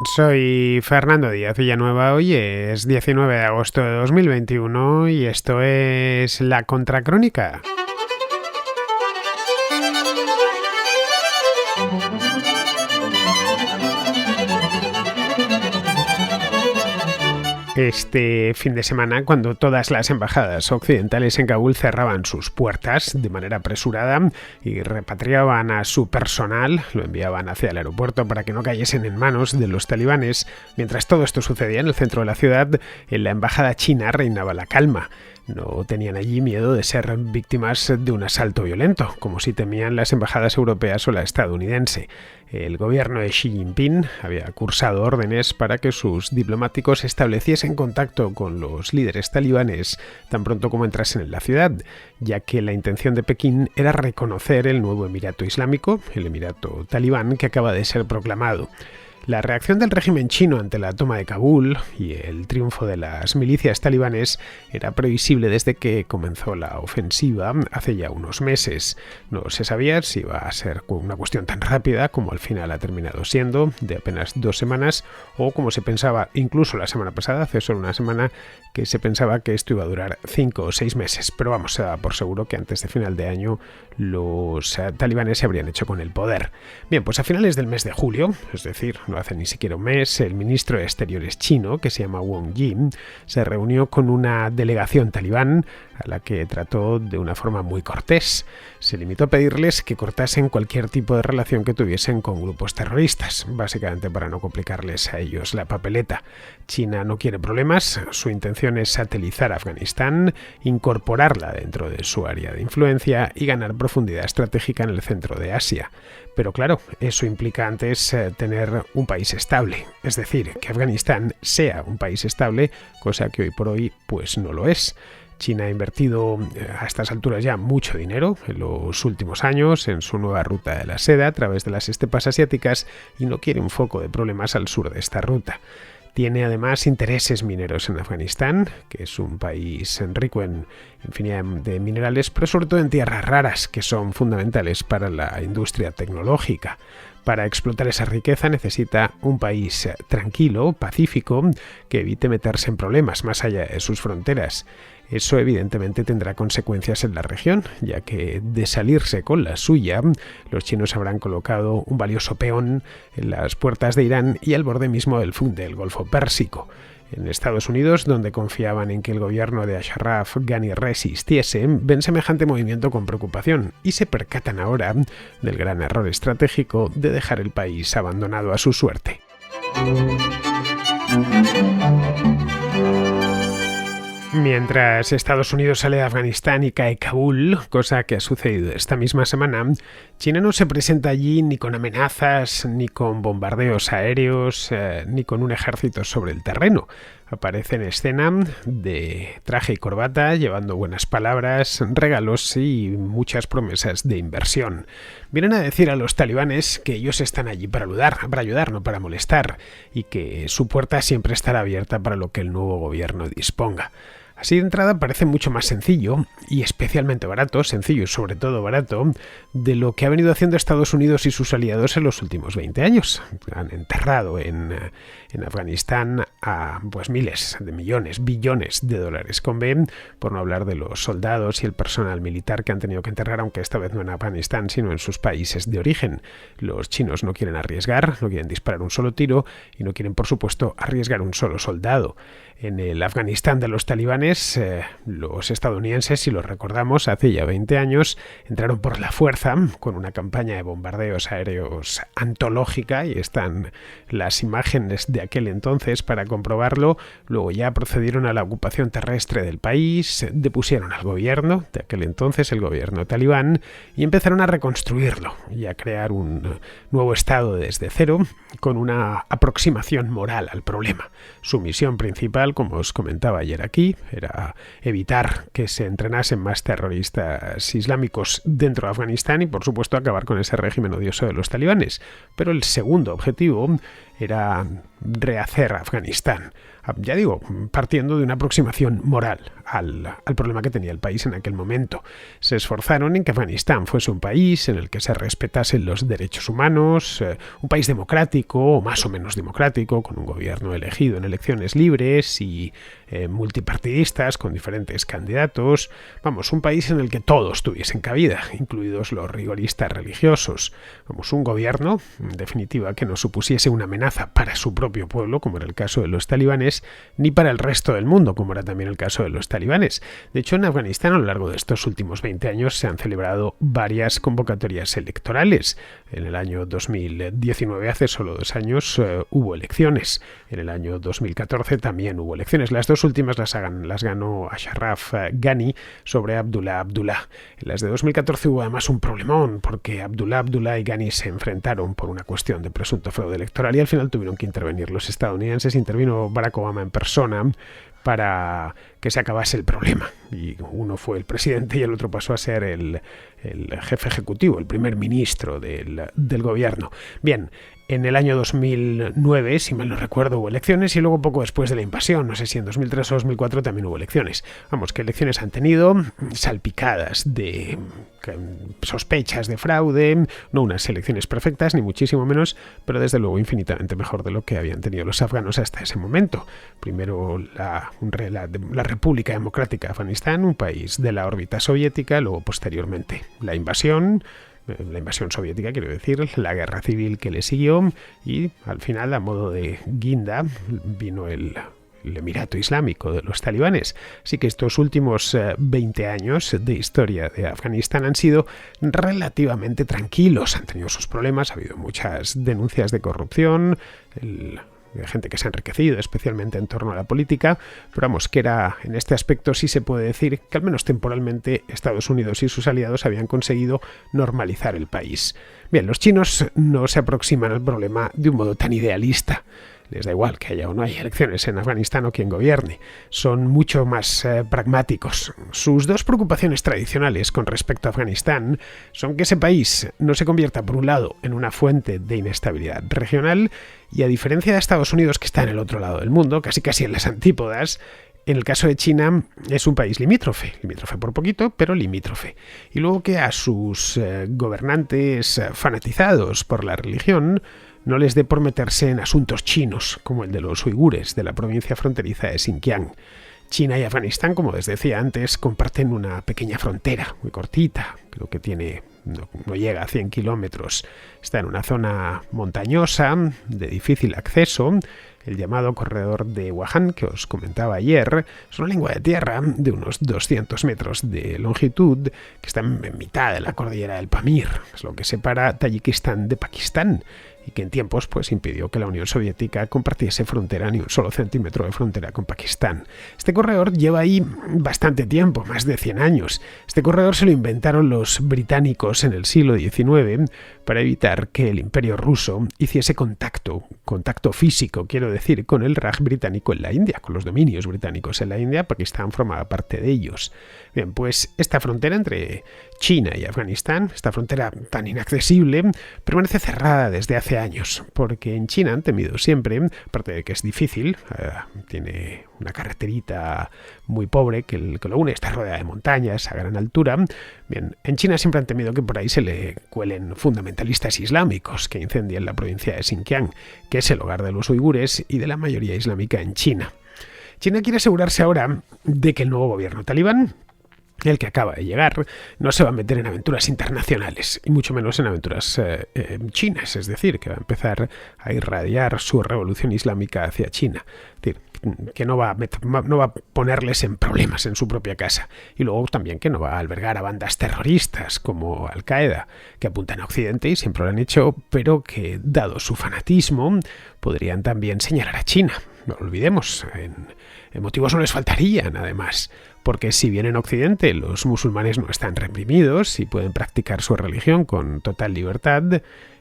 Soy Fernando Díaz Villanueva, hoy es 19 de agosto de 2021 y esto es La Contracrónica. Este fin de semana, cuando todas las embajadas occidentales en Kabul cerraban sus puertas de manera apresurada y repatriaban a su personal, lo enviaban hacia el aeropuerto para que no cayesen en manos de los talibanes, mientras todo esto sucedía en el centro de la ciudad, en la embajada china reinaba la calma. No tenían allí miedo de ser víctimas de un asalto violento, como si temían las embajadas europeas o la estadounidense. El gobierno de Xi Jinping había cursado órdenes para que sus diplomáticos estableciesen contacto con los líderes talibanes tan pronto como entrasen en la ciudad, ya que la intención de Pekín era reconocer el nuevo Emirato Islámico, el Emirato Talibán, que acaba de ser proclamado. La reacción del régimen chino ante la toma de Kabul y el triunfo de las milicias talibanes era previsible desde que comenzó la ofensiva hace ya unos meses. No se sabía si iba a ser una cuestión tan rápida como al final ha terminado siendo, de apenas 2 semanas, o como se pensaba incluso la semana pasada, hace solo una semana, que se pensaba que esto iba a durar 5 o 6 meses. Pero vamos, se da por seguro que antes de final de año los talibanes se habrían hecho con el poder. Bien, pues a finales del mes de julio, es decir, no hace ni siquiera un mes, el ministro de Exteriores chino, que se llama Wang Yi, se reunió con una delegación talibán a la que trató de una forma muy cortés. Se limitó a pedirles que cortasen cualquier tipo de relación que tuviesen con grupos terroristas, básicamente para no complicarles a ellos la papeleta. China no quiere problemas, su intención es satelizar a Afganistán, incorporarla dentro de su área de influencia y ganar profundidad estratégica en el centro de Asia. Pero claro, eso implica antes tener un país estable, es decir, que Afganistán sea un país estable, cosa que hoy por hoy pues no lo es. China ha invertido a estas alturas ya mucho dinero en los últimos años en su nueva ruta de la seda a través de las estepas asiáticas y no quiere un foco de problemas al sur de esta ruta. Tiene además intereses mineros en Afganistán, que es un país rico en infinidad de minerales, pero sobre todo en tierras raras, que son fundamentales para la industria tecnológica. Para explotar esa riqueza necesita un país tranquilo, pacífico, que evite meterse en problemas más allá de sus fronteras. Eso evidentemente tendrá consecuencias en la región, ya que de salirse con la suya, los chinos habrán colocado un valioso peón en las puertas de Irán y al borde mismo del Golfo Pérsico. En Estados Unidos, donde confiaban en que el gobierno de Ashraf Ghani resistiese, ven semejante movimiento con preocupación y se percatan ahora del gran error estratégico de dejar el país abandonado a su suerte. Mientras Estados Unidos sale de Afganistán y cae Kabul, cosa que ha sucedido esta misma semana, China no se presenta allí ni con amenazas, ni con bombardeos aéreos, ni con un ejército sobre el terreno. Aparece en escena de traje y corbata, llevando buenas palabras, regalos y muchas promesas de inversión. Vienen a decir a los talibanes que ellos están allí para ayudar, no para molestar, y que su puerta siempre estará abierta para lo que el nuevo gobierno disponga. Así de entrada parece mucho más sencillo y especialmente barato, sencillo y sobre todo barato, de lo que ha venido haciendo Estados Unidos y sus aliados en los últimos 20 años. Han enterrado en Afganistán a miles de millones, billones de dólares con B, por no hablar de los soldados y el personal militar que han tenido que enterrar, aunque esta vez no en Afganistán, sino en sus países de origen. Los chinos no quieren arriesgar, no quieren disparar un solo tiro y no quieren, por supuesto, arriesgar un solo soldado. En el Afganistán de los talibanes, los estadounidenses, si lo recordamos, hace ya 20 años, entraron por la fuerza con una campaña de bombardeos aéreos antológica, y están las imágenes de aquel entonces para comprobarlo. Luego ya procedieron a la ocupación terrestre del país, depusieron al gobierno de aquel entonces, el gobierno talibán, y empezaron a reconstruirlo y a crear un nuevo estado desde cero, con una aproximación moral al problema. Su misión principal, como os comentaba ayer aquí, era evitar que se entrenasen más terroristas islámicos dentro de Afganistán y, por supuesto, acabar con ese régimen odioso de los talibanes. Pero el segundo objetivo era rehacer Afganistán, ya digo, partiendo de una aproximación moral al problema que tenía el país en aquel momento. Se esforzaron en que Afganistán fuese un país en el que se respetasen los derechos humanos, un país democrático, o más o menos democrático, con un gobierno elegido en elecciones libres y multipartidistas, con diferentes candidatos. Vamos, un país en el que todos tuviesen cabida, incluidos los rigoristas religiosos. Vamos, un gobierno, en definitiva, que no supusiese una amenaza para su propio pueblo, como era el caso de los talibanes, ni para el resto del mundo, como era también el caso de los talibanes. De hecho, en Afganistán, a lo largo de estos últimos 20 años, se han celebrado varias convocatorias electorales. En el año 2019, hace solo 2 años, hubo elecciones. En el año 2014 también hubo elecciones. Las dos últimas las ganó Ashraf Ghani sobre Abdullah Abdullah. En las de 2014 hubo además un problemón, porque Abdullah y Ghani se enfrentaron por una cuestión de presunto fraude electoral y al final tuvieron que intervenir los estadounidenses. Intervino Barack Obama en persona para que se acabase el problema. Y uno fue el presidente y el otro pasó a ser el jefe ejecutivo, el primer ministro del gobierno. Bien, en el año 2009, si mal no recuerdo, hubo elecciones y luego poco después de la invasión, no sé si en 2003 o 2004 también hubo elecciones. Vamos, ¿qué elecciones han tenido? Salpicadas de sospechas de fraude, no unas elecciones perfectas, ni muchísimo menos, pero desde luego infinitamente mejor de lo que habían tenido los afganos hasta ese momento. Primero la República Democrática de Afganistán, un país de la órbita soviética, luego posteriormente la invasión soviética, quiero decir, la guerra civil que le siguió y al final, a modo de guinda, vino el Emirato Islámico de los talibanes. Así que estos últimos 20 años de historia de Afganistán han sido relativamente tranquilos. Han tenido sus problemas, ha habido muchas denuncias de corrupción, de gente que se ha enriquecido, especialmente en torno a la política, pero vamos, que era, en este aspecto sí se puede decir que al menos temporalmente Estados Unidos y sus aliados habían conseguido normalizar el país. Bien, los chinos no se aproximan al problema de un modo tan idealista. Les da igual que haya o no haya elecciones en Afganistán o quien gobierne. Son mucho más pragmáticos. Sus dos preocupaciones tradicionales con respecto a Afganistán son que ese país no se convierta, por un lado, en una fuente de inestabilidad regional y, a diferencia de Estados Unidos, que está en el otro lado del mundo, casi en las antípodas, en el caso de China es un país limítrofe por poquito, pero limítrofe. Y luego que a sus gobernantes fanatizados por la religión no les dé por meterse en asuntos chinos, como el de los uigures de la provincia fronteriza de Xinjiang. China y Afganistán, como les decía antes, comparten una pequeña frontera, muy cortita, creo que no llega a 100 kilómetros. Está en una zona montañosa, de difícil acceso. El llamado corredor de Wuhan, que os comentaba ayer, es una lengua de tierra de unos 200 metros de longitud que está en mitad de la cordillera del Pamir, es lo que separa Tayikistán de Pakistán, y que en tiempos impidió que la Unión Soviética compartiese frontera, ni un solo centímetro de frontera con Pakistán. Este corredor lleva ahí bastante tiempo, más de 100 años. Este corredor se lo inventaron los británicos en el siglo XIX para evitar que el Imperio ruso hiciese contacto físico, quiero decir, con el Raj británico en la India, con los dominios británicos en la India. Pakistán formaba parte de ellos. Bien, pues esta frontera entre China y Afganistán, esta frontera tan inaccesible, permanece cerrada desde hace años, porque en China han temido siempre, aparte de que es difícil, tiene una carreterita muy pobre que lo une, está rodeada de montañas a gran altura. Bien, en China siempre han temido que por ahí se le cuelen fundamentalistas islámicos que incendien la provincia de Xinjiang, que es el hogar de los uigures y de la mayoría islámica en China. China quiere asegurarse ahora de que el nuevo gobierno talibán, el que acaba de llegar, no se va a meter en aventuras internacionales, y mucho menos en aventuras chinas, es decir, que va a empezar a irradiar su revolución islámica hacia China. Es decir, que no va a ponerles en problemas en su propia casa, y luego también que no va a albergar a bandas terroristas como Al-Qaeda, que apuntan a Occidente y siempre lo han hecho, pero que, dado su fanatismo, podrían también señalar a China. No lo olvidemos, en motivos no les faltarían, además, porque si bien en Occidente los musulmanes no están reprimidos y pueden practicar su religión con total libertad,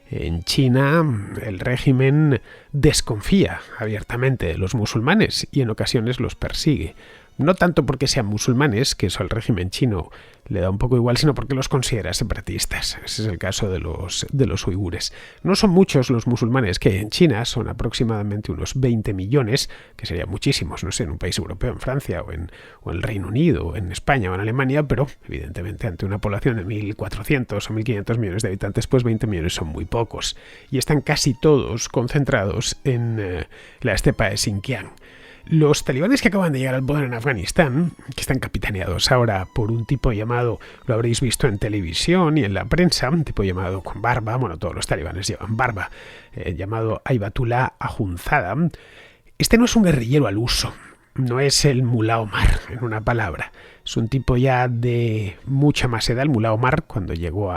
en China el régimen desconfía abiertamente de los musulmanes y en ocasiones los persigue. No tanto porque sean musulmanes, que eso al régimen chino le da un poco igual, sino porque los considera separatistas. Ese es el caso de los uigures. No son muchos los musulmanes que hay en China, son aproximadamente unos 20 millones, que serían muchísimos, no sé, en un país europeo, en Francia, o en el Reino Unido, o en España, o en Alemania, pero evidentemente ante una población de 1.400 o 1.500 millones de habitantes, pues 20 millones son muy pocos. Y están casi todos concentrados en la estepa de Xinjiang. Los talibanes que acaban de llegar al poder en Afganistán, que están capitaneados ahora por un tipo llamado, lo habréis visto en televisión y en la prensa, un tipo llamado con barba, bueno, todos los talibanes llevan barba, llamado Ayatollah Akhundzada. Este no es un guerrillero al uso, no es el Mullah Omar, en una palabra. Es un tipo ya de mucha más edad. El Mullah Omar, cuando llegó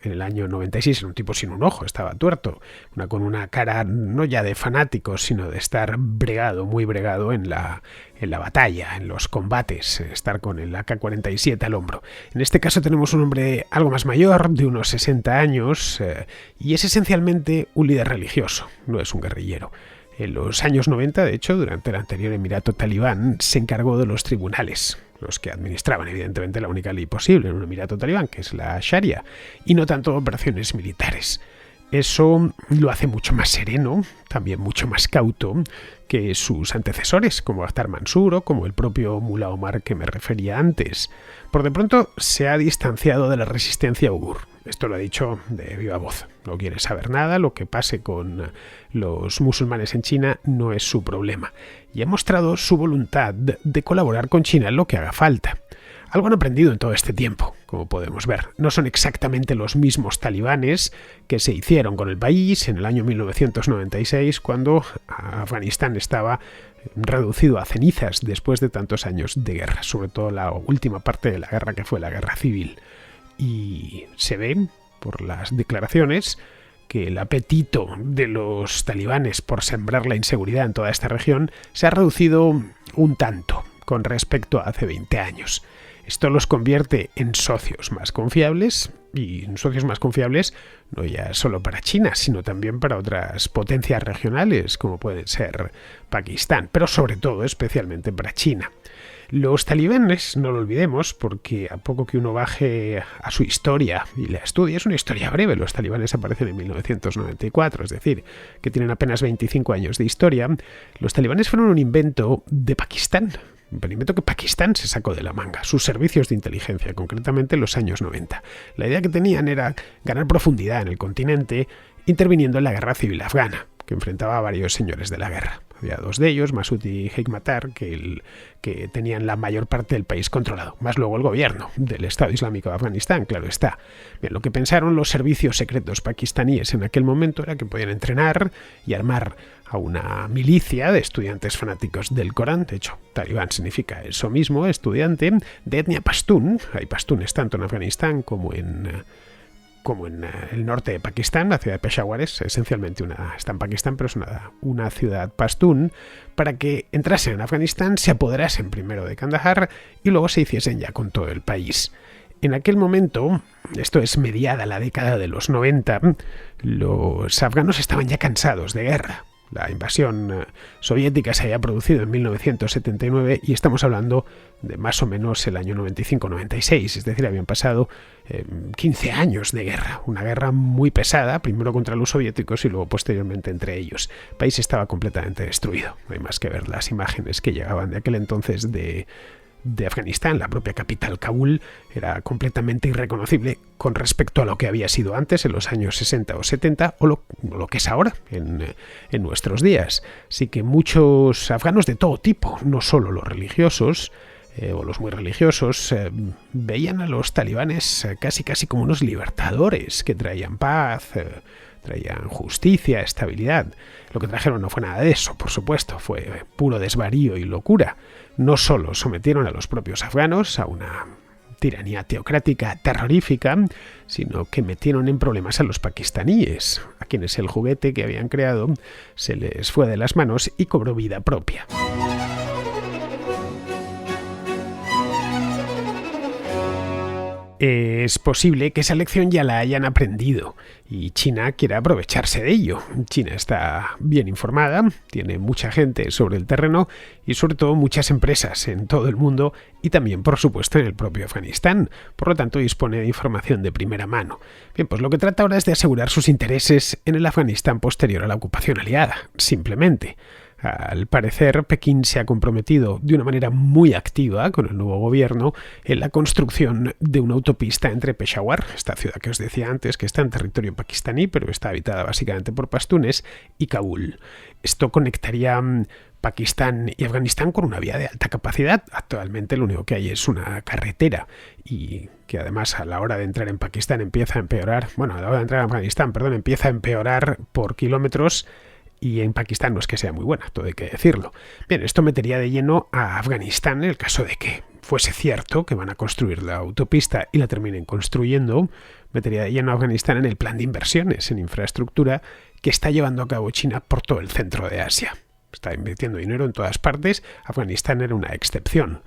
en el año 96, era un tipo sin un ojo, estaba tuerto, con una cara no ya de fanático, sino de estar bregado, muy bregado en la batalla, en los combates, estar con el AK-47 al hombro. En este caso tenemos un hombre algo más mayor, de unos 60 años, y es esencialmente un líder religioso, no es un guerrillero. En los años 90, de hecho, durante el anterior Emirato talibán, se encargó de los tribunales, los que administraban evidentemente la única ley posible en un Emirato talibán, que es la Sharia, y no tanto operaciones militares. Eso lo hace mucho más sereno, también mucho más cauto que sus antecesores, como Akhtar Mansur o como el propio Mullah Omar que me refería antes. Por de pronto se ha distanciado de la resistencia uigur. Esto lo ha dicho de viva voz. No quiere saber nada, lo que pase con los musulmanes en China no es su problema. Y ha mostrado su voluntad de colaborar con China en lo que haga falta. Algo han aprendido en todo este tiempo, como podemos ver. No son exactamente los mismos talibanes que se hicieron con el país en el año 1996, cuando Afganistán estaba reducido a cenizas después de tantos años de guerra, sobre todo la última parte de la guerra, que fue la guerra civil. Y se ve, por las declaraciones, que el apetito de los talibanes por sembrar la inseguridad en toda esta región se ha reducido un tanto con respecto a hace 20 años. Esto los convierte en socios más confiables, y en socios más confiables no ya solo para China, sino también para otras potencias regionales, como pueden ser Pakistán, pero sobre todo, especialmente para China. Los talibanes, no lo olvidemos, porque a poco que uno baje a su historia y la estudie, es una historia breve. Los talibanes aparecen en 1994, es decir, que tienen apenas 25 años de historia. Los talibanes fueron un invento de Pakistán, un invento que Pakistán se sacó de la manga, sus servicios de inteligencia, concretamente en los años 90. La idea que tenían era ganar profundidad en el continente, interviniendo en la guerra civil afgana, que enfrentaba a varios señores de la guerra. Había dos de ellos, Masud y Hekmatyar, que tenían la mayor parte del país controlado, más luego el gobierno del Estado Islámico de Afganistán, claro está. Bien, lo que pensaron los servicios secretos pakistaníes en aquel momento era que podían entrenar y armar a una milicia de estudiantes fanáticos del Corán. De hecho, talibán significa eso mismo, estudiante, de etnia pastún. Hay pastunes tanto en Afganistán como en el norte de Pakistán. La ciudad de Peshawar es esencialmente está en Pakistán, pero es una ciudad pastún, para que entrasen en Afganistán, se apoderasen primero de Kandahar y luego se hiciesen ya con todo el país. En aquel momento, esto es mediada la década de los 90, los afganos estaban ya cansados de guerra. La invasión soviética se había producido en 1979 y estamos hablando de más o menos el año 95-96, es decir, habían pasado 15 años de guerra, una guerra muy pesada, primero contra los soviéticos y luego posteriormente entre ellos. El país estaba completamente destruido, no hay más que ver las imágenes que llegaban de aquel entonces de Afganistán. La propia capital, Kabul, era completamente irreconocible con respecto a lo que había sido antes, en los años 60 o 70, o lo que es ahora, en nuestros días. Así que muchos afganos de todo tipo, no solo los religiosos, o los muy religiosos, veían a los talibanes casi como unos libertadores que traían paz, traían justicia, estabilidad. Lo que trajeron no fue nada de eso, por supuesto, fue puro desvarío y locura. No solo sometieron a los propios afganos a una tiranía teocrática terrorífica, sino que metieron en problemas a los pakistaníes, a quienes el juguete que habían creado se les fue de las manos y cobró vida propia. Es posible que esa lección ya la hayan aprendido y China quiera aprovecharse de ello. China está bien informada, tiene mucha gente sobre el terreno y sobre todo muchas empresas en todo el mundo y también, por supuesto, en el propio Afganistán. Por lo tanto, dispone de información de primera mano. Bien, pues lo que trata ahora es de asegurar sus intereses en el Afganistán posterior a la ocupación aliada, simplemente. Al parecer, Pekín se ha comprometido de una manera muy activa con el nuevo gobierno en la construcción de una autopista entre Peshawar, esta ciudad que os decía antes, que está en territorio pakistaní, pero está habitada básicamente por pastunes, y Kabul. Esto conectaría Pakistán y Afganistán con una vía de alta capacidad. Actualmente lo único que hay es una carretera y que además a la hora de entrar en Pakistán empieza a empeorar, a la hora de entrar en Afganistán, empieza a empeorar por kilómetros. Y en Pakistán no es que sea muy buena, todo hay que decirlo. Bien, esto metería de lleno a Afganistán en el caso de que fuese cierto que van a construir la autopista y la terminen construyendo. Metería de lleno a Afganistán en el plan de inversiones en infraestructura que está llevando a cabo China por todo el centro de Asia. Está invirtiendo dinero en todas partes. Afganistán era una excepción.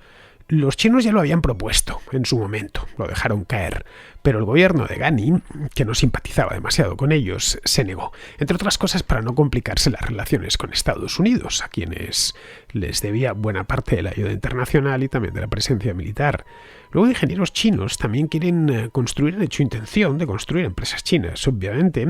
Los chinos ya lo habían propuesto en su momento, lo dejaron caer, pero el gobierno de Ghani, que no simpatizaba demasiado con ellos, se negó, entre otras cosas para no complicarse las relaciones con Estados Unidos, a quienes les debía buena parte de la ayuda internacional y también de la presencia militar. Luego, ingenieros chinos también quieren construir, han hecho intención de construir, empresas chinas, obviamente,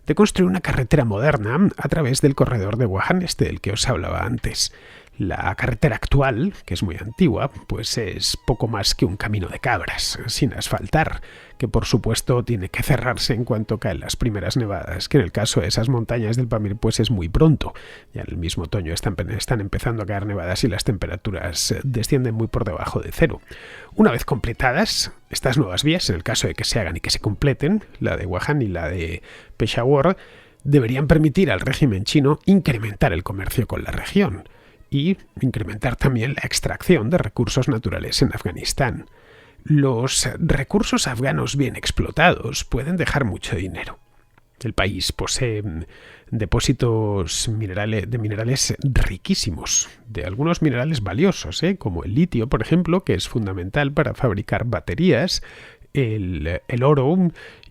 de construir una carretera moderna a través del corredor de Wuhan, del que os hablaba antes. La carretera actual, que es muy antigua, pues es poco más que un camino de cabras, sin asfaltar, que por supuesto tiene que cerrarse en cuanto caen las primeras nevadas, que en el caso de esas montañas del Pamir pues es muy pronto. Ya en el mismo otoño están empezando a caer nevadas y las temperaturas descienden muy por debajo de cero. Una vez completadas estas nuevas vías, en el caso de que se hagan y que se completen, la de Wuhan y la de Peshawar, deberían permitir al régimen chino incrementar el comercio con la región y incrementar también la extracción de recursos naturales en Afganistán. Los recursos afganos bien explotados pueden dejar mucho dinero. El país posee depósitos de minerales riquísimos, de algunos minerales valiosos, como el litio, por ejemplo, que es fundamental para fabricar baterías, el oro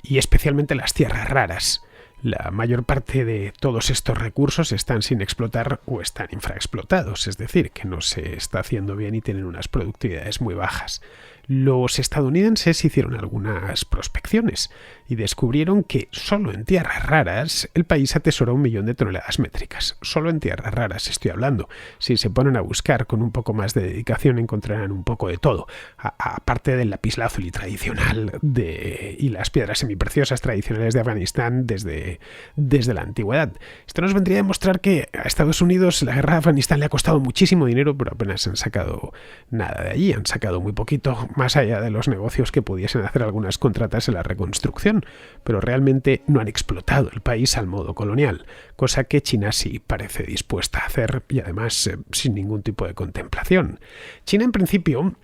y especialmente las tierras raras. La mayor parte de todos estos recursos están sin explotar o están infraexplotados, es decir, que no se está haciendo bien y tienen unas productividades muy bajas. Los estadounidenses hicieron algunas prospecciones y descubrieron que solo en tierras raras el país atesora 1 millón de toneladas métricas. Solo en tierras raras estoy hablando. Si se ponen a buscar con un poco más de dedicación encontrarán un poco de todo, aparte del lapislázuli tradicional y las piedras semipreciosas tradicionales de Afganistán desde la antigüedad. Esto nos vendría a demostrar que a Estados Unidos la guerra de Afganistán le ha costado muchísimo dinero, pero apenas han sacado nada de allí, han sacado muy poquito, más allá de los negocios que pudiesen hacer algunas contratas en la reconstrucción, pero realmente no han explotado el país al modo colonial, cosa que China sí parece dispuesta a hacer y además sin ningún tipo de contemplación. China en principio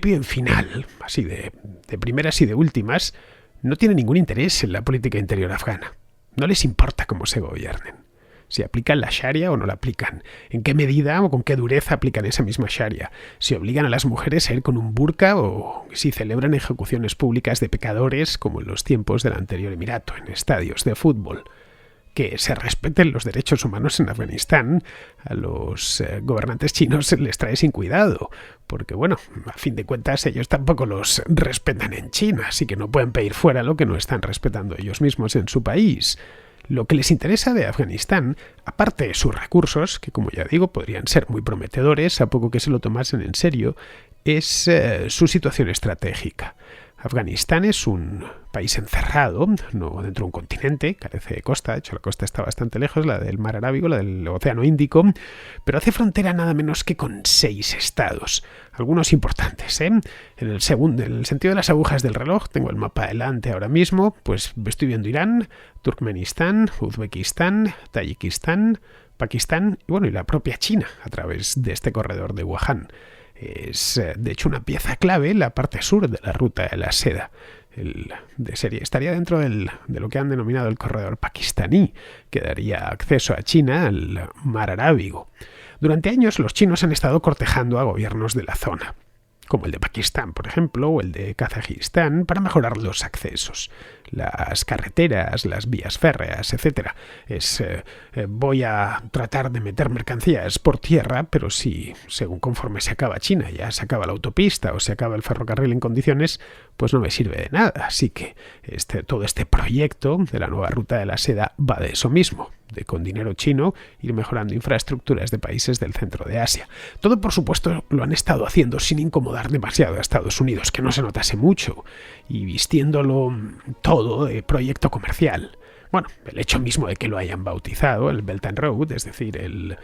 y en final, así de primeras y de últimas, no tiene ningún interés en la política interior afgana. No les importa cómo se gobiernen. Si aplican la Sharia o no la aplican, en qué medida o con qué dureza aplican esa misma Sharia, si obligan a las mujeres a ir con un burka o si celebran ejecuciones públicas de pecadores como en los tiempos del anterior emirato, en estadios de fútbol. Que se respeten los derechos humanos en Afganistán, a los gobernantes chinos les trae sin cuidado, porque a fin de cuentas ellos tampoco los respetan en China, así que no pueden pedir fuera lo que no están respetando ellos mismos en su país. Lo que les interesa de Afganistán, aparte de sus recursos, que como ya digo podrían ser muy prometedores a poco que se lo tomasen en serio, es su situación estratégica. Afganistán es un país encerrado, no dentro de un continente, carece de costa, de hecho la costa está bastante lejos, la del Mar Arábigo, la del Océano Índico, pero hace frontera nada menos que con 6 estados, algunos importantes. En el sentido de las agujas del reloj, tengo el mapa delante ahora mismo, pues estoy viendo Irán, Turkmenistán, Uzbekistán, Tayikistán, Pakistán y la propia China a través de este corredor de Wuhan. Es, de hecho, una pieza clave la parte sur de la ruta de la seda. Estaría dentro de lo que han denominado el corredor pakistaní, que daría acceso a China al Mar Arábigo. Durante años los chinos han estado cortejando a gobiernos de la zona. como el de Pakistán, por ejemplo, o el de Kazajistán, para mejorar los accesos, las carreteras, las vías férreas, etc. Voy a tratar de meter mercancías por tierra, pero si, según conforme se acaba China, ya se acaba la autopista o se acaba el ferrocarril en condiciones, pues no me sirve de nada. Así que todo este proyecto de la nueva ruta de la seda va de eso mismo, de con dinero chino ir mejorando infraestructuras de países del centro de Asia. Todo, por supuesto, lo han estado haciendo sin incomodar demasiado a Estados Unidos, que no se notase mucho, y vistiéndolo todo de proyecto comercial. Bueno, el hecho mismo de que lo hayan bautizado el Belt and Road, es decir, el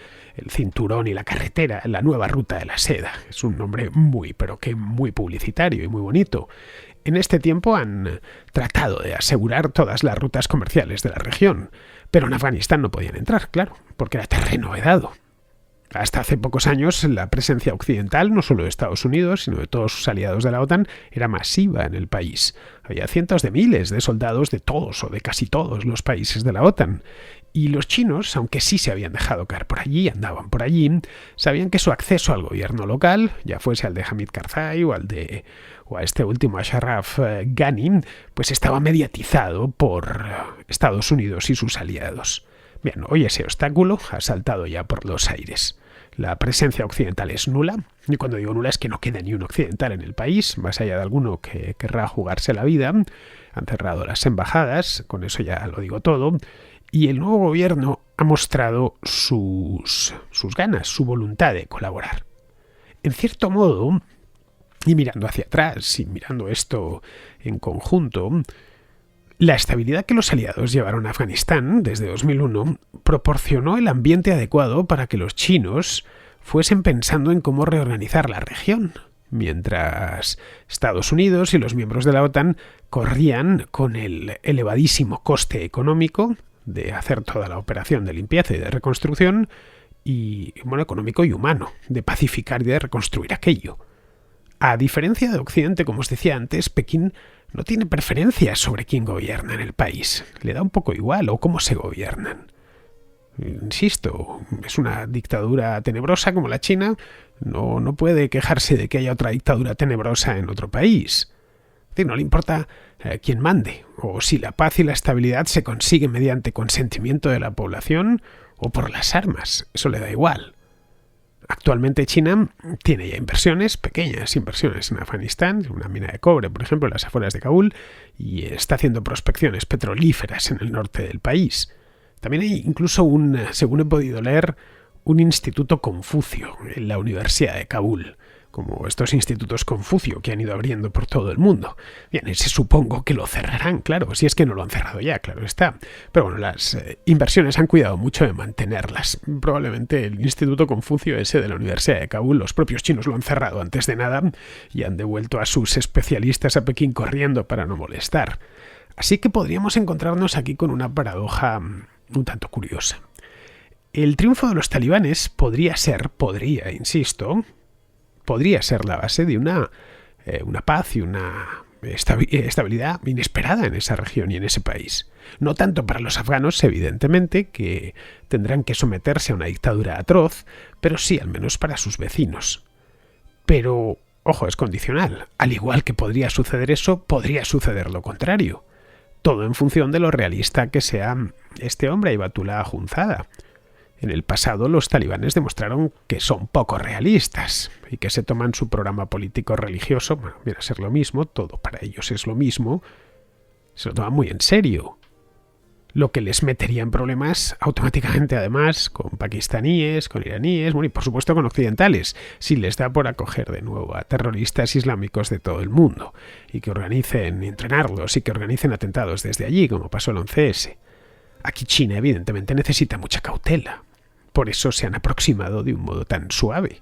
cinturón y la carretera, la nueva ruta de la seda, es un nombre muy publicitario y muy bonito. En este tiempo han tratado de asegurar todas las rutas comerciales de la región, pero en Afganistán no podían entrar, claro, porque era terreno vedado. Hasta hace pocos años la presencia occidental, no solo de Estados Unidos, sino de todos sus aliados de la OTAN, era masiva en el país. Había cientos de miles de soldados de todos o de casi todos los países de la OTAN. Y los chinos, aunque sí se habían dejado caer por allí, andaban por allí, sabían que su acceso al gobierno local, ya fuese al de Hamid Karzai o a este último Ashraf Ghani, pues estaba mediatizado por Estados Unidos y sus aliados. Bien, hoy ese obstáculo ha saltado ya por los aires. La presencia occidental es nula, y cuando digo nula es que no queda ni un occidental en el país, más allá de alguno que querrá jugarse la vida. Han cerrado las embajadas, con eso ya lo digo todo, y el nuevo gobierno ha mostrado sus ganas, su voluntad de colaborar. En cierto modo, y mirando hacia atrás y mirando esto en conjunto, la estabilidad que los aliados llevaron a Afganistán desde 2001 proporcionó el ambiente adecuado para que los chinos fuesen pensando en cómo reorganizar la región, mientras Estados Unidos y los miembros de la OTAN corrían con el elevadísimo coste económico de hacer toda la operación de limpieza y de reconstrucción, y económico y humano, de pacificar y de reconstruir aquello. A diferencia de Occidente, como os decía antes, Pekín no tiene preferencias sobre quién gobierna en el país. Le da un poco igual o cómo se gobiernan. Insisto, es una dictadura tenebrosa como la China. No puede quejarse de que haya otra dictadura tenebrosa en otro país. Es decir, no le importa quién mande, o si la paz y la estabilidad se consiguen mediante consentimiento de la población o por las armas. Eso le da igual. Actualmente China tiene ya inversiones, pequeñas inversiones en Afganistán, una mina de cobre, por ejemplo, en las afueras de Kabul, y está haciendo prospecciones petrolíferas en el norte del país. También hay incluso según he podido leer, un instituto Confucio en la Universidad de Kabul, como estos institutos Confucio que han ido abriendo por todo el mundo. Bien, ese supongo que lo cerrarán, claro, si es que no lo han cerrado ya, claro está. Pero bueno, las inversiones han cuidado mucho de mantenerlas. Probablemente el instituto Confucio ese de la Universidad de Kabul, los propios chinos lo han cerrado antes de nada y han devuelto a sus especialistas a Pekín corriendo para no molestar. Así que podríamos encontrarnos aquí con una paradoja un tanto curiosa. El triunfo de los talibanes podría ser la base de una paz y una estabilidad inesperada en esa región y en ese país. No tanto para los afganos, evidentemente, que tendrán que someterse a una dictadura atroz, pero sí al menos para sus vecinos. Pero, ojo, es condicional. Al igual que podría suceder eso, podría suceder lo contrario. Todo en función de lo realista que sea este hombre, Ayatollah Akhundzada. En el pasado los talibanes demostraron que son poco realistas y que se toman su programa político religioso, viene a ser lo mismo, todo para ellos es lo mismo, se lo toman muy en serio. Lo que les metería en problemas automáticamente además con pakistaníes, con iraníes, y por supuesto con occidentales, si les da por acoger de nuevo a terroristas islámicos de todo el mundo y que entrenarlos y que organicen atentados desde allí, como pasó el 11S. Aquí China evidentemente necesita mucha cautela. Por eso se han aproximado de un modo tan suave.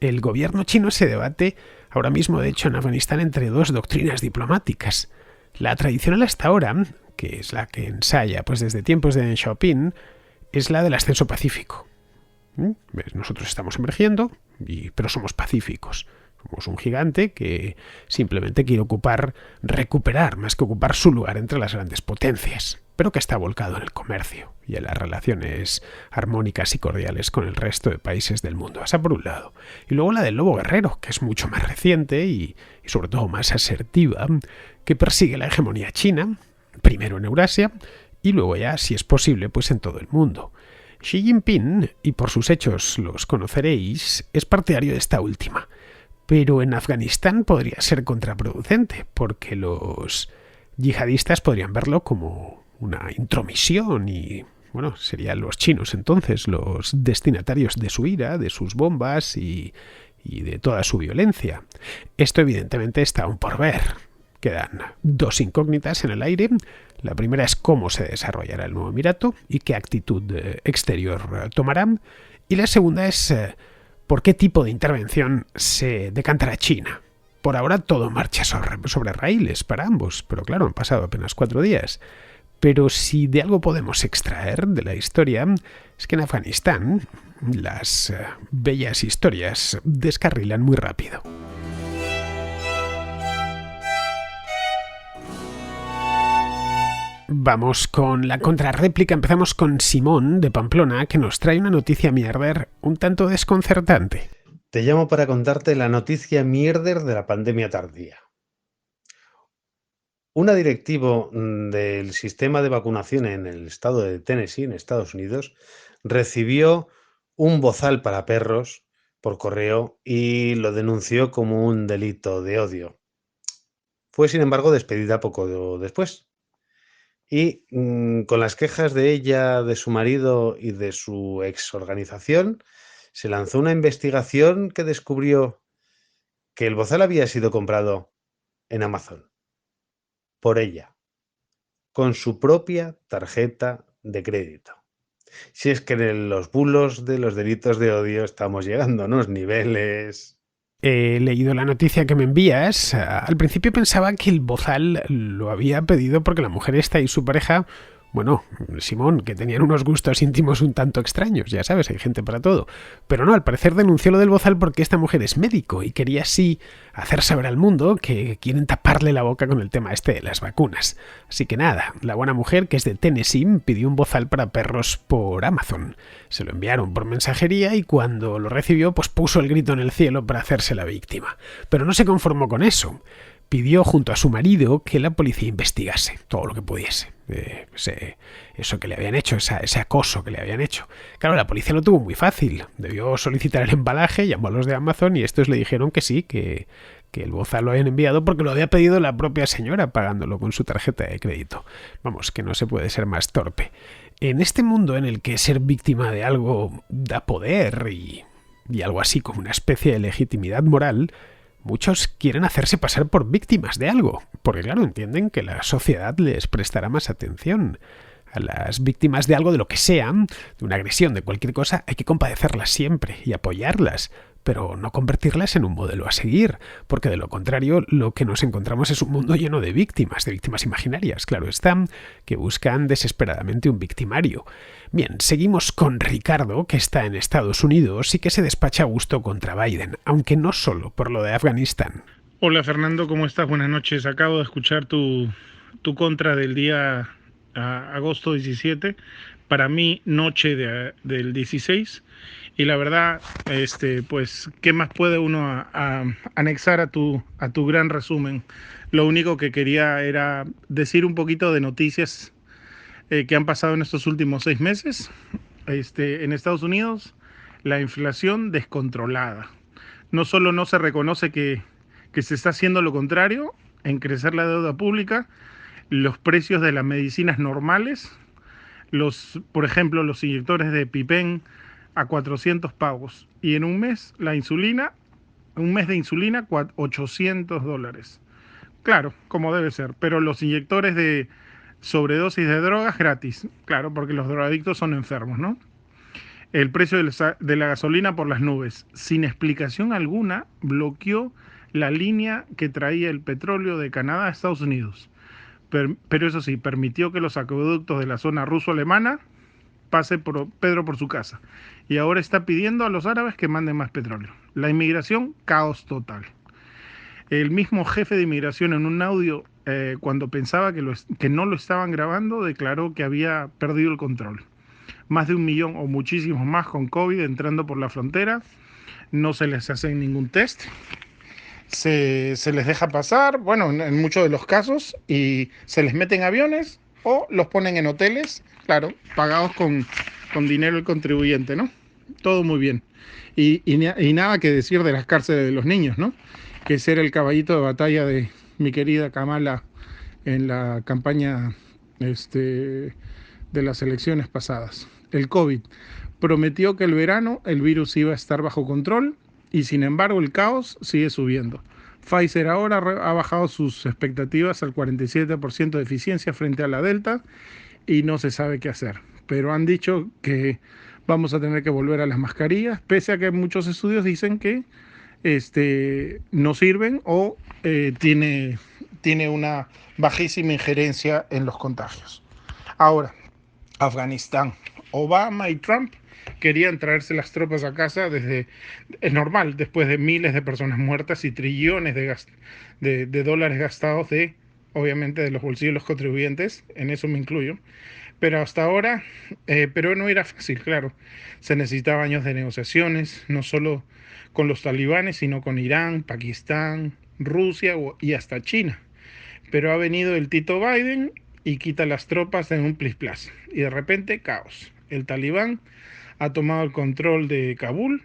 El gobierno chino se debate ahora mismo, de hecho, en Afganistán entre dos doctrinas diplomáticas. La tradicional hasta ahora, que es la que ensaya desde tiempos de Deng Xiaoping, es la del ascenso pacífico. Nosotros estamos emergiendo, pero somos pacíficos. Somos un gigante que simplemente quiere recuperar más que ocupar su lugar entre las grandes potencias. pero que está volcado en el comercio y en las relaciones armónicas y cordiales con el resto de países del mundo. Esa por un lado. Y luego la del lobo guerrero, que es mucho más reciente y sobre todo más asertiva, que persigue la hegemonía china, primero en Eurasia y luego ya, si es posible, pues en todo el mundo. Xi Jinping, y por sus hechos los conoceréis, es partidario de esta última. Pero en Afganistán podría ser contraproducente, porque los yihadistas podrían verlo como una intromisión y, bueno, serían los chinos entonces los destinatarios de su ira, de sus bombas y de toda su violencia. Esto evidentemente está aún por ver. Quedan dos incógnitas en el aire. La primera es cómo se desarrollará el nuevo emirato y qué actitud exterior tomarán. Y la segunda es por qué tipo de intervención se decantará China. Por ahora todo marcha sobre raíles para ambos, pero claro, han pasado apenas 4 días. Pero si de algo podemos extraer de la historia, es que en Afganistán las bellas historias descarrilan muy rápido. Vamos con la contrarréplica. Empezamos con Simón de Pamplona, que nos trae una noticia mierder un tanto desconcertante. Te llamo para contarte la noticia mierder de la pandemia tardía. Una directivo del sistema de vacunación en el estado de Tennessee, en Estados Unidos, recibió un bozal para perros por correo y lo denunció como un delito de odio. Fue, sin embargo, despedida poco después. Y con las quejas de ella, de su marido y de su exorganización, se lanzó una investigación que descubrió que el bozal había sido comprado en Amazon por ella, con su propia tarjeta de crédito. Si es que en los bulos de los delitos de odio estamos llegando a unos niveles. He leído la noticia que me envías. Al principio pensaba que el bozal lo había pedido porque la mujer esta y su pareja, bueno, Simón, que tenían unos gustos íntimos un tanto extraños, ya sabes, hay gente para todo. Pero no, al parecer denunció lo del bozal porque esta mujer es médico y quería así hacer saber al mundo que quieren taparle la boca con el tema este de las vacunas. Así que nada, la buena mujer, que es de Tennessee, pidió un bozal para perros por Amazon. Se lo enviaron por mensajería y cuando lo recibió, pues puso el grito en el cielo para hacerse la víctima. Pero no se conformó con eso. Pidió junto a su marido que la policía investigase todo lo que pudiese. Eso que le habían hecho, ese acoso que le habían hecho. Claro, la policía lo tuvo muy fácil. Debió solicitar el embalaje, llamó a los de Amazon y estos le dijeron que sí, que el bozal lo habían enviado porque lo había pedido la propia señora pagándolo con su tarjeta de crédito. Vamos, que no se puede ser más torpe. En este mundo en el que ser víctima de algo da poder y algo así como una especie de legitimidad moral, muchos quieren hacerse pasar por víctimas de algo, porque claro, entienden que la sociedad les prestará más atención. A las víctimas de algo, de lo que sea, de una agresión, de cualquier cosa, hay que compadecerlas siempre y apoyarlas, pero no convertirlas en un modelo a seguir, porque de lo contrario lo que nos encontramos es un mundo lleno de víctimas imaginarias, claro está, que buscan desesperadamente un victimario. Bien, seguimos con Ricardo, que está en Estados Unidos y que se despacha a gusto contra Biden, aunque no solo por lo de Afganistán. Hola Fernando, ¿cómo estás? Buenas noches. Acabo de escuchar tu contra del día agosto 17, para mí noche del 16, y la verdad, pues, ¿qué más puede uno anexar a tu gran resumen? Lo único que quería era decir un poquito de noticias que han pasado en estos últimos 6 meses. En Estados Unidos, la inflación descontrolada. No solo no se reconoce que se está haciendo lo contrario, en crecer la deuda pública, los precios de las medicinas normales, por ejemplo, los inyectores de EpiPen a 400 pavos. Y en un mes de insulina, $800. Claro, como debe ser. Pero los inyectores de sobredosis de drogas gratis. Claro, porque los drogadictos son enfermos, ¿no? El precio de la gasolina por las nubes. Sin explicación alguna, bloqueó la línea que traía el petróleo de Canadá a Estados Unidos. Pero eso sí, permitió que los acueductos de la zona ruso-alemana pase Pedro por su casa. Y ahora está pidiendo a los árabes que manden más petróleo. La inmigración, caos total. El mismo jefe de inmigración en un audio, cuando pensaba que no lo estaban grabando, declaró que había perdido el control. Más de 1 millón o muchísimos más con COVID entrando por la frontera. No se les hace ningún test. Se les deja pasar, bueno, en muchos de los casos, y se les mete en aviones o los ponen en hoteles, claro, pagados con dinero del contribuyente, ¿no? Todo muy bien. Y nada que decir de las cárceles de los niños, ¿no? Que ese era el caballito de batalla de mi querida Kamala en la campaña de las elecciones pasadas. El COVID prometió que el verano el virus iba a estar bajo control y sin embargo el caos sigue subiendo. Pfizer ahora ha bajado sus expectativas al 47% de eficiencia frente a la Delta y no se sabe qué hacer. Pero han dicho que vamos a tener que volver a las mascarillas, pese a que muchos estudios dicen que no sirven o tiene una bajísima injerencia en los contagios. Ahora, Afganistán. Obama y Trump querían traerse las tropas a casa es normal, después de miles de personas muertas y trillones de dólares gastados obviamente de los bolsillos de los contribuyentes, en eso me incluyo. Pero hasta ahora, pero no era fácil, claro. Se necesitaba años de negociaciones, no solo con los talibanes, sino con Irán, Pakistán, Rusia y hasta China. Pero ha venido el Tito Biden y quita las tropas en un plis-plas. Y de repente, caos. El talibán ha tomado el control de Kabul,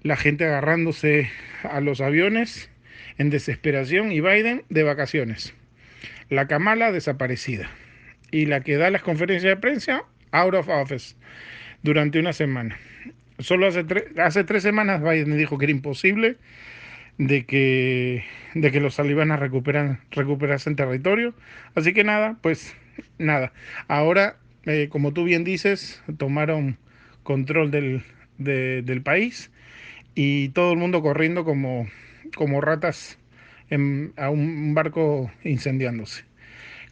la gente agarrándose a los aviones en desesperación y Biden de vacaciones. La Kamala desaparecida. Y la que da las conferencias de prensa, out of office, durante una semana. Solo hace 3 semanas Biden dijo que era imposible de que los talibanes recuperasen territorio. Así que nada, pues nada. Ahora, como tú bien dices, tomaron control del país y todo el mundo corriendo como ratas a un barco incendiándose.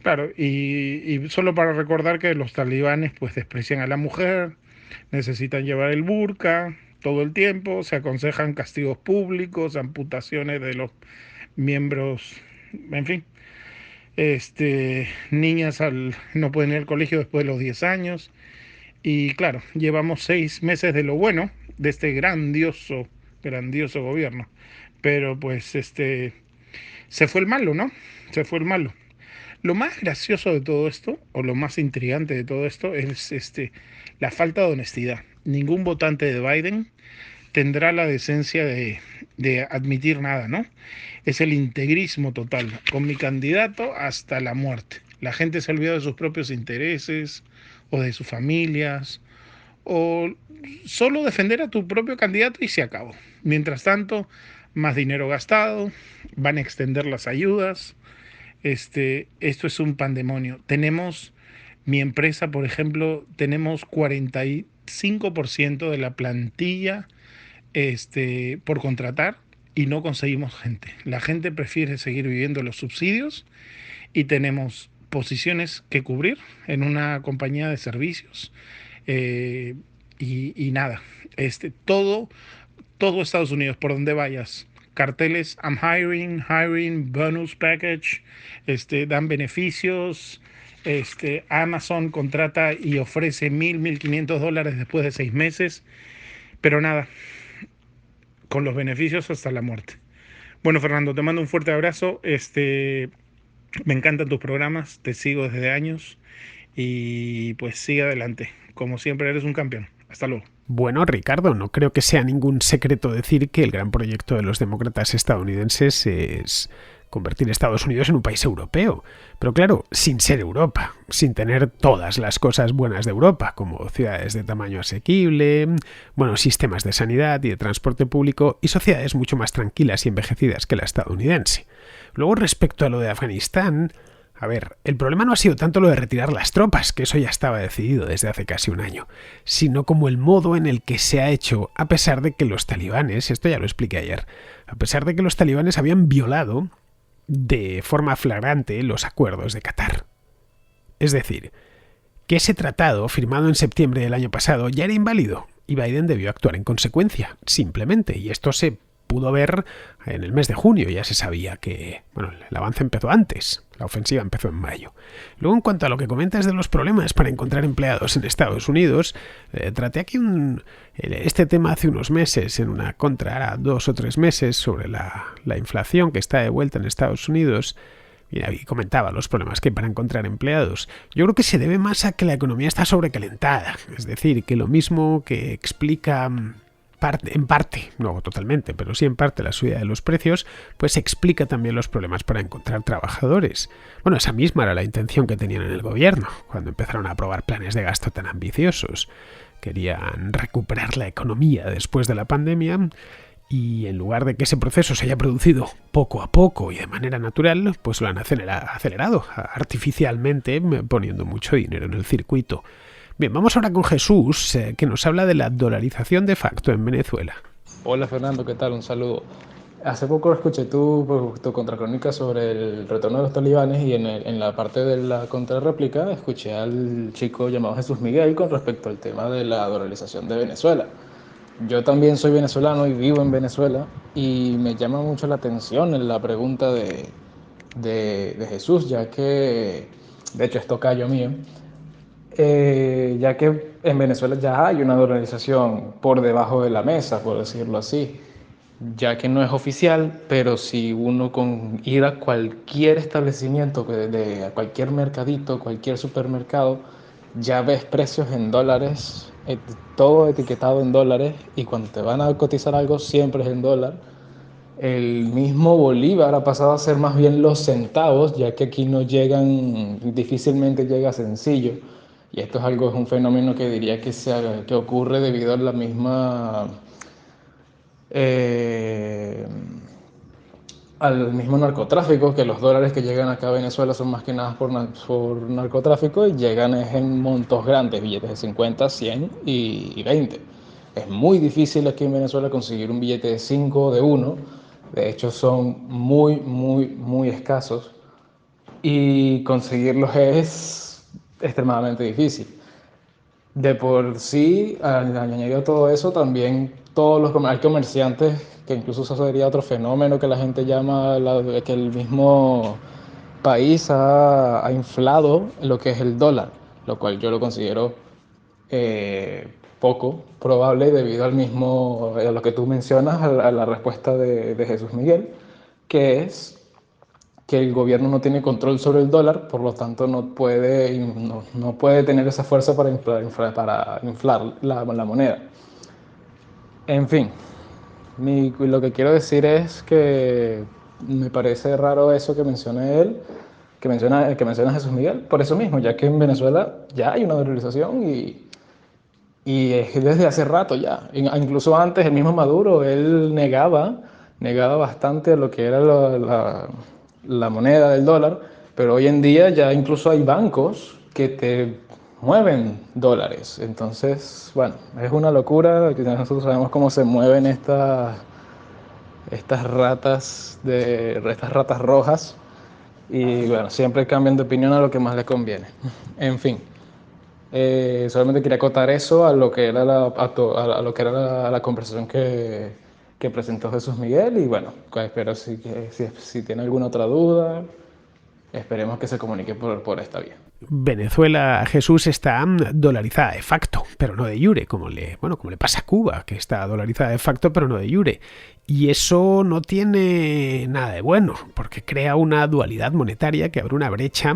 Claro, y solo para recordar que los talibanes pues desprecian a la mujer, necesitan llevar el burka todo el tiempo, se aconsejan castigos públicos, amputaciones de los miembros, en fin. Niñas no pueden ir al colegio después de los 10 años. Y claro, llevamos 6 meses de lo bueno de este grandioso gobierno. Pero pues se fue el malo, ¿no? Se fue el malo. Lo más gracioso de todo esto, o lo más intrigante de todo esto, es la falta de honestidad. Ningún votante de Biden tendrá la decencia de admitir nada, ¿no? Es el integrismo total. Con mi candidato hasta la muerte. La gente se olvida de sus propios intereses, o de sus familias, o solo defender a tu propio candidato y se acabó. Mientras tanto, más dinero gastado, van a extender las ayudas. Esto es un pandemonio. Mi empresa, por ejemplo, tenemos 45% de la plantilla por contratar y no conseguimos gente. La gente prefiere seguir viviendo los subsidios y tenemos posiciones que cubrir en una compañía de servicios y nada. Todo Estados Unidos, por donde vayas, carteles, I'm hiring, bonus package, dan beneficios, Amazon contrata y ofrece $1,500 después de 6 meses, pero nada, con los beneficios hasta la muerte. Bueno, Fernando, te mando un fuerte abrazo, me encantan tus programas, te sigo desde años y pues sigue adelante, como siempre eres un campeón. Hasta luego. Bueno, Ricardo, no creo que sea ningún secreto decir que el gran proyecto de los demócratas estadounidenses es convertir Estados Unidos en un país europeo. Pero claro, sin ser Europa, sin tener todas las cosas buenas de Europa, como ciudades de tamaño asequible, buenos sistemas de sanidad y de transporte público y sociedades mucho más tranquilas y envejecidas que la estadounidense. Luego, respecto a lo de Afganistán, a ver, el problema no ha sido tanto lo de retirar las tropas, que eso ya estaba decidido desde hace casi un año, sino como el modo en el que se ha hecho, a pesar de que los talibanes, esto ya lo expliqué ayer, a pesar de que los talibanes habían violado de forma flagrante los acuerdos de Qatar. Es decir, que ese tratado, firmado en septiembre del año pasado, ya era inválido y Biden debió actuar en consecuencia, simplemente, y esto se pudo ver en el mes de junio. Ya se sabía que, bueno, el avance empezó antes, la ofensiva empezó en mayo. Luego, en cuanto a lo que comentas de los problemas para encontrar empleados en Estados Unidos, traté aquí este tema hace unos meses en una contra, ahora 2 o 3 meses, sobre la inflación que está de vuelta en Estados Unidos. Y comentaba los problemas que hay para encontrar empleados. Yo creo que se debe más a que la economía está sobrecalentada. Es decir, que lo mismo que explica en parte, no totalmente, pero sí en parte la subida de los precios, pues explica también los problemas para encontrar trabajadores. Bueno, esa misma era la intención que tenían en el gobierno, cuando empezaron a aprobar planes de gasto tan ambiciosos. Querían recuperar la economía después de la pandemia. Y en lugar de que ese proceso se haya producido poco a poco y de manera natural, pues lo han acelerado artificialmente, poniendo mucho dinero en el circuito. Bien, vamos ahora con Jesús, que nos habla de la dolarización de facto en Venezuela. Hola Fernando, ¿qué tal? Un saludo. Hace poco escuché tu contracrónica sobre el retorno de los talibanes y en la parte de la contrarréplica escuché al chico llamado Jesús Miguel con respecto al tema de la dolarización de Venezuela. Yo también soy venezolano y vivo en Venezuela y me llama mucho la atención en la pregunta de Jesús, ya que, de hecho es tocayo mío, ya que en Venezuela ya hay una dolarización por debajo de la mesa, por decirlo así, ya que no es oficial, pero si uno con ir a cualquier establecimiento, a cualquier mercadito, cualquier supermercado, ya ves precios en dólares, todo etiquetado en dólares, y cuando te van a cotizar algo siempre es en dólar. El mismo bolívar ha pasado a ser más bien los centavos, ya que aquí no llegan, difícilmente llega sencillo. Y esto es un fenómeno que diría que ocurre debido a la misma al mismo narcotráfico, que los dólares que llegan acá a Venezuela son más que nada por narcotráfico y llegan en montos grandes, billetes de 50, 100 y 20. Es muy difícil aquí en Venezuela conseguir un billete de 5 o de 1, de hecho son muy, muy, muy escasos y conseguirlos es extremadamente difícil. De por sí, añadido a todo eso, también hay comerciantes, que incluso eso sería otro fenómeno que la gente llama, que el mismo país ha inflado lo que es el dólar, lo cual yo lo considero poco probable debido a lo que tú mencionas, a la respuesta de Jesús Miguel, que es que el gobierno no tiene control sobre el dólar, por lo tanto no puede tener esa fuerza para inflar la moneda. En fin, lo que quiero decir es que me parece raro eso que menciona él, que menciona Jesús Miguel, por eso mismo, ya que en Venezuela ya hay una dolarización y es desde hace rato ya. Incluso antes, el mismo Maduro, él negaba bastante lo que era la moneda del dólar, pero hoy en día ya incluso hay bancos que te mueven dólares. Entonces, bueno, es una locura. Nosotros sabemos cómo se mueven estas ratas rojas y bueno, siempre cambian de opinión a lo que más les conviene. En fin. Solamente quería acotar eso a lo que era la conversación que presentó Jesús Miguel y bueno, espero si tiene alguna otra duda, esperemos que se comunique por esta vía. Venezuela, Jesús, está dolarizada de facto, pero no de jure, como le pasa a Cuba, que está dolarizada de facto, pero no de jure. Y eso no tiene nada de bueno, porque crea una dualidad monetaria que abre una brecha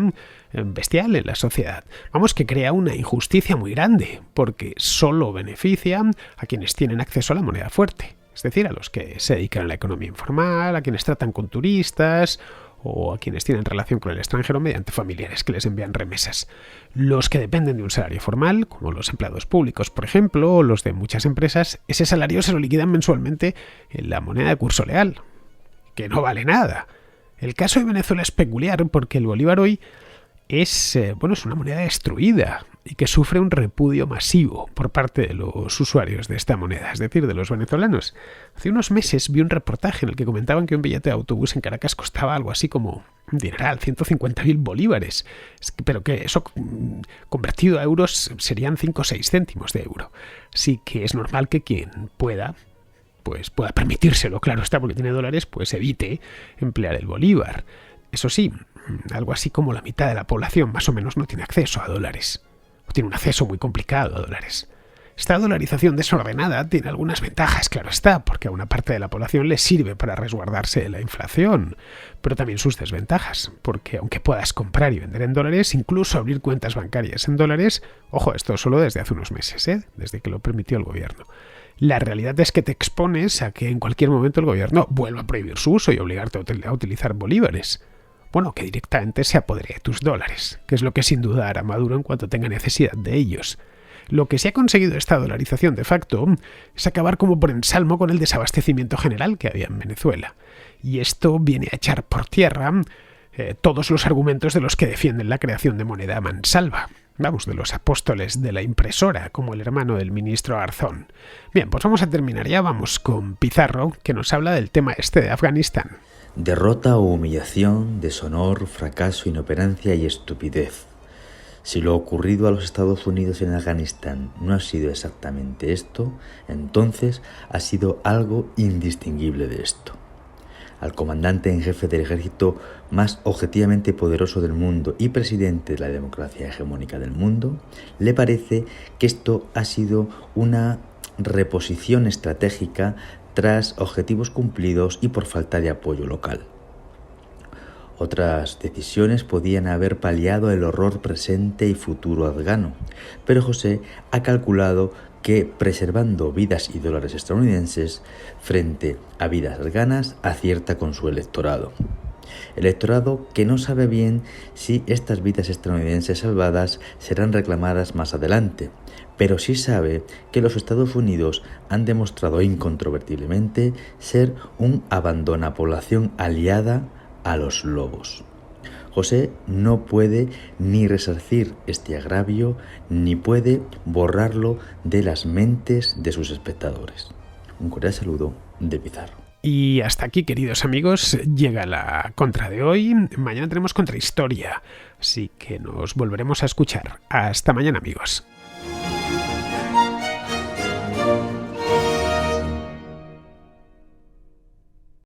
bestial en la sociedad. Vamos, que crea una injusticia muy grande, porque solo beneficia a quienes tienen acceso a la moneda fuerte, es decir, a los que se dedican a la economía informal, a quienes tratan con turistas o a quienes tienen relación con el extranjero mediante familiares que les envían remesas. Los que dependen de un salario formal, como los empleados públicos, por ejemplo, o los de muchas empresas, ese salario se lo liquidan mensualmente en la moneda de curso legal, que no vale nada. El caso de Venezuela es peculiar porque el bolívar hoy es una moneda destruida y que sufre un repudio masivo por parte de los usuarios de esta moneda, es decir, de los venezolanos. Hace unos meses vi un reportaje en el que comentaban que un billete de autobús en Caracas costaba algo así como un dineral, 150.000 bolívares, pero que eso convertido a euros serían 5 o 6 céntimos de euro. Así que es normal que quien pueda pues pueda permitírselo, claro está, porque tiene dólares, pues evite emplear el bolívar. Eso sí, algo así como la mitad de la población más o menos no tiene acceso a dólares, o tiene un acceso muy complicado a dólares. Esta dolarización desordenada tiene algunas ventajas, claro está, porque a una parte de la población le sirve para resguardarse de la inflación, pero también sus desventajas, porque aunque puedas comprar y vender en dólares, incluso abrir cuentas bancarias en dólares, ojo, esto solo desde hace unos meses, desde que lo permitió el gobierno. La realidad es que te expones a que en cualquier momento el gobierno vuelva a prohibir su uso y obligarte a utilizar bolívares. Bueno, que directamente se apodere de tus dólares, que es lo que sin duda hará Maduro en cuanto tenga necesidad de ellos. Lo que se ha conseguido esta dolarización de facto es acabar como por ensalmo con el desabastecimiento general que había en Venezuela. Y esto viene a echar por tierra todos los argumentos de los que defienden la creación de moneda a mansalva. Vamos, de los apóstoles de la impresora, como el hermano del ministro Garzón. Bien, pues vamos a terminar ya, vamos con Pizarro, que nos habla del tema este de Afganistán. Derrota o humillación, deshonor, fracaso, inoperancia y estupidez. Si lo ocurrido a los Estados Unidos en Afganistán no ha sido exactamente esto, entonces ha sido algo indistinguible de esto. Al comandante en jefe del ejército más objetivamente poderoso del mundo y presidente de la democracia hegemónica del mundo, le parece que esto ha sido una reposición estratégica tras objetivos cumplidos y por falta de apoyo local. Otras decisiones podían haber paliado el horror presente y futuro afgano, pero José ha calculado que preservando vidas y dólares estadounidenses frente a vidas afganas acierta con su electorado. Electorado que no sabe bien si estas vidas estadounidenses salvadas serán reclamadas más adelante, pero sí sabe que los Estados Unidos han demostrado incontrovertiblemente ser un abandonapoblación aliada a los lobos. José no puede ni resarcir este agravio ni puede borrarlo de las mentes de sus espectadores. Un cordial saludo de Pizarro. Y hasta aquí, queridos amigos, llega la contra de hoy. Mañana tenemos contrahistoria, así que nos volveremos a escuchar. Hasta mañana, amigos.